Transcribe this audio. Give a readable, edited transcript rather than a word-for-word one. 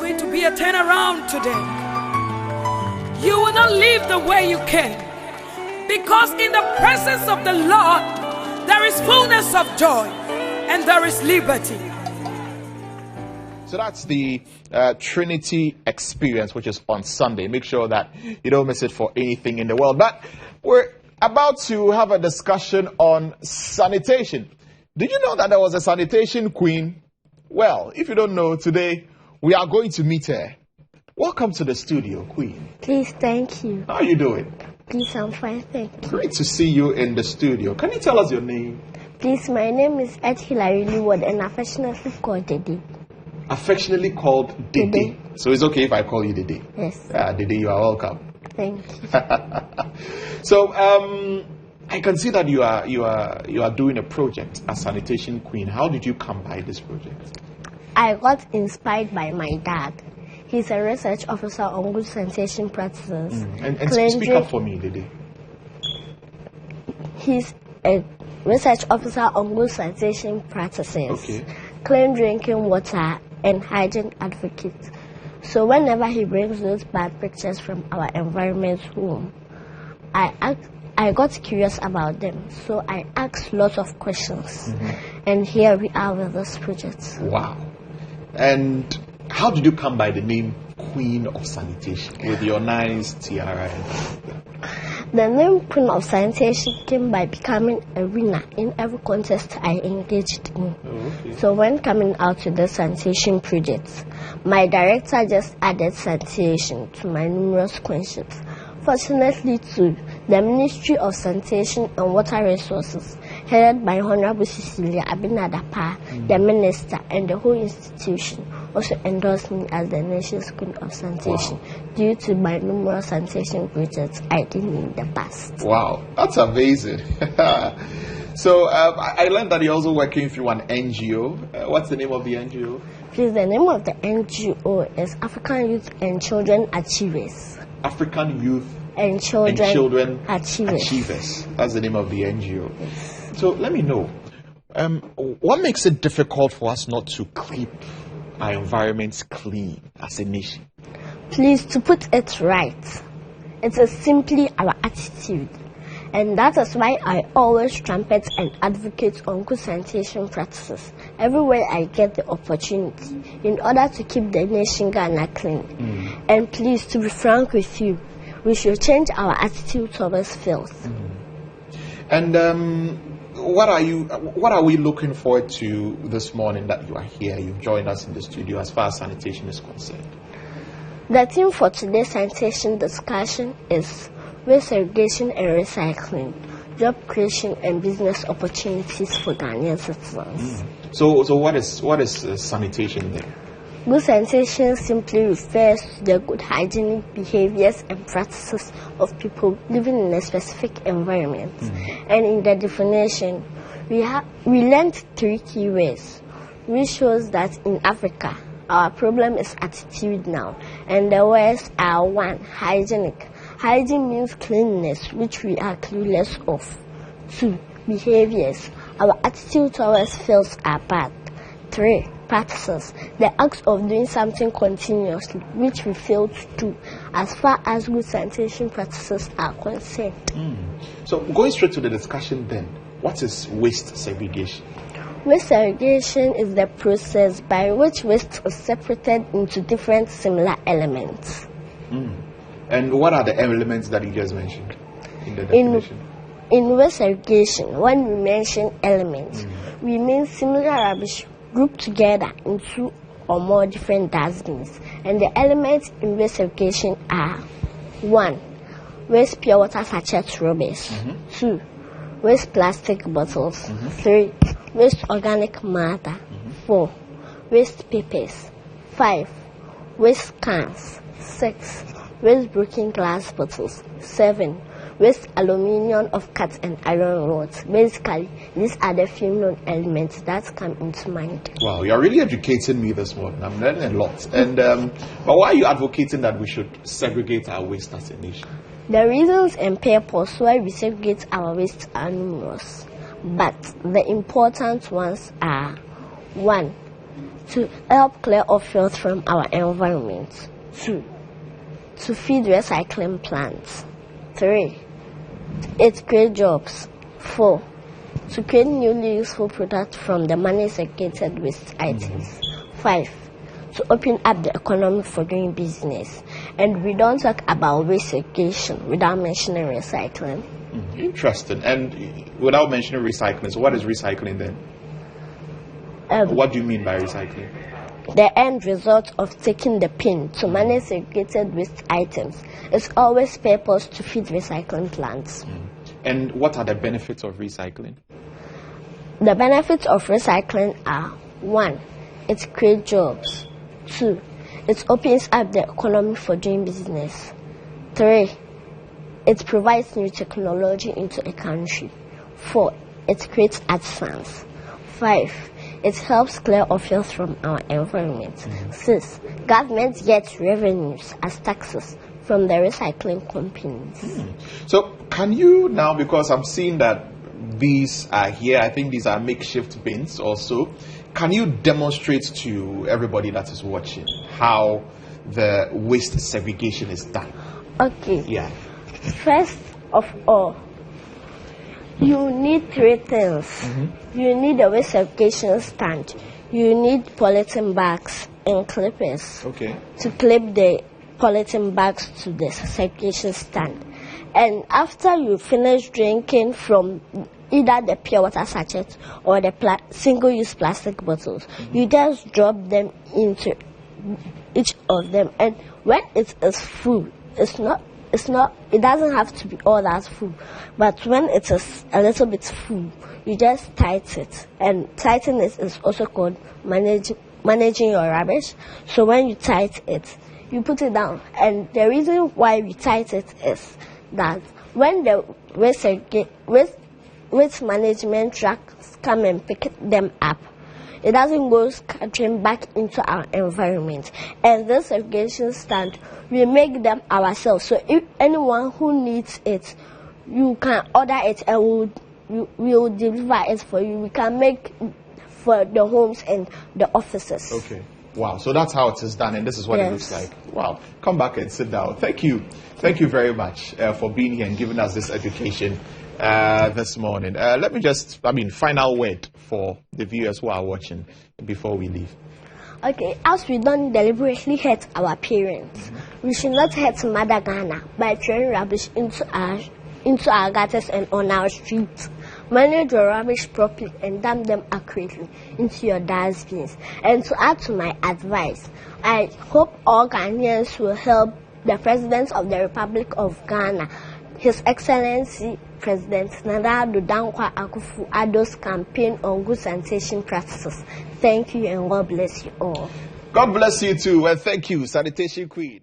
going to be a turnaround today. You will not live the way you came, because in the presence of the Lord there is fullness of joy and there is liberty. So that's the Trinity experience, which is on Sunday. Make sure that you don't miss it for anything in the world. But we're about to have a discussion on sanitation. Did you know that there was a sanitation queen? Well, if you don't know, today we are going to meet her. Welcome to the studio, Queen. Please, thank you. How are you doing? Please, I'm fine, thank you. Great to see you in the studio. Can you tell us your name? Please, my name is Ed Hilary Leeward and affectionately called Dede. Affectionately called Dede. So it's okay if I call you Dede? Yes. Dede, you are welcome. Thank you. So, I can see that you are doing a project as sanitation queen. How did you come by this project? I got inspired by my dad. He's a research officer on good sanitation practices. And speak up for me, Dede. He's a research officer on good sanitation practices, Okay. clean drinking water, and hygiene advocate. So whenever he brings those bad pictures from our environment home, I got curious about them. So I asked lots of questions. And here we are with this project. Wow. And how did you come by the name Queen of Sanitation with your nice tiara? The name Queen of Sanitation came by becoming a winner in every contest I engaged in. Okay. So when coming out to the sanitation project, my director just added sanitation to my numerous queenships. Fortunately too, the Ministry of Sanitation and Water Resources, headed by Honorable Cecilia Abinadapa, the minister and the whole institution, also endorsed me as the nation's Queen of Sanitation due to my numerous sanitation projects I did in the past. Wow, that's amazing. So I learned that you're also working through an NGO. What's the name of the NGO? Please, the name of the NGO is African Youth and Children Achievers. African Youth and Children Achievers. That's the name of the NGO. Yes. So let me know, what makes it difficult for us not to keep our environments clean as a nation? Please, to put it right, it is simply our attitude. And that is why I always trumpet and advocate on good sanitation practices everywhere I get the opportunity in order to keep the nation Ghana clean. And please, to be frank with you, we should change our attitude towards filth. And what are we looking forward to this morning that you are here? You've joined us in the studio as far as sanitation is concerned. The theme for today's sanitation discussion is waste segregation and recycling, job creation and business opportunities for Ghanaian citizens. So what is sanitation then? Good sanitation simply refers to the good hygienic behaviors and practices of people living in a specific environment. And in the definition, we learned 3 key words, which shows that in Africa, our problem is attitude now. And the words are 1, hygienic. Hygiene means cleanliness, which we are clueless of. 2, behaviors. Our attitude towards filth are bad. 3, practices. The act of doing something continuously, which we fail to do as far as good sanitation practices are concerned. So going straight to the discussion then, what is waste segregation? Waste segregation is the process by which waste is separated into different similar elements. And what are the elements that you just mentioned in the definition? In waste segregation, when we mention elements, we mean similar rubbish grouped together in 2 or more different dustbins. And the elements in waste segregation are 1, waste pure water sachet rubbish. 2, waste plastic bottles. 3, waste organic matter. 4, waste papers. 5, waste cans. 6, waste broken glass bottles. 7, waste aluminium of cut and iron rods. Basically, these are the few known elements that come into mind. Wow, you are really educating me this morning. I'm learning a lot. And but why are you advocating that we should segregate our waste as a nation? The reasons and purpose why we segregate our waste are numerous, but the important ones are 1, to help clear off filth from our environment. 2. To feed recycling plants. 3. It creates jobs. 4. To create newly useful products from the manufactured waste items. 5. To open up the economy for doing business. And we don't talk about segregation without mentioning recycling. Interesting. And without mentioning recycling, so what is recycling then? What do you mean by recycling? The end result of taking the pin to manage segregated waste items is always purpose to feed recycling plants. And what are the benefits of recycling? The benefits of recycling are: 1. It creates jobs. 2. It opens up the economy for doing business. 3. It provides new technology into a country. 4. It creates artisans. 5. It helps clear off filth from our environment. 6. Government gets revenues as taxes from the recycling companies. So can you now, because I'm seeing that these are here, I think these are makeshift bins also, can you demonstrate to everybody that is watching how the waste segregation is done? Okay. Yeah. First of all, you need 3 things. You need a waste segregation stand. You need polythene bags and clippers to clip the polythene bags to the segregation stand. And after you finish drinking from either the pure water sachet or the single-use plastic bottles, you just drop them into each of them. And when it is full, it doesn't have to be all that full, but when it is a little bit full, you just tighten it. And tightening is also called managing your rubbish. So when you tighten it, you put it down. And the reason why we tighten it is that when the waste management trucks come and pick them up, it doesn't go scattering back into our environment. And this segregation stand, we make them ourselves. So if anyone who needs it, you can order it and we will deliver it for you. We can make for the homes and the offices. Okay. Wow. So that's how it is done, and this is what it looks like. Wow. Come back and sit down. Thank you. Thank you very much for being here and giving us this education this morning. Let me just, final word for the viewers who are watching before we leave. Okay, as we don't deliberately hurt our parents, we should not hurt Mother Ghana by throwing rubbish into our gutters and on our streets. Manage your rubbish properly and dump them accurately into your dustbins. And to add to my advice, I hope all Ghanaians will help the President of the Republic of Ghana, His Excellency President Nana Addo Dankwa Akufo-Addo's campaign on good sanitation practices. Thank you and God bless you all. God bless you too, and thank you, Sanitation Queen.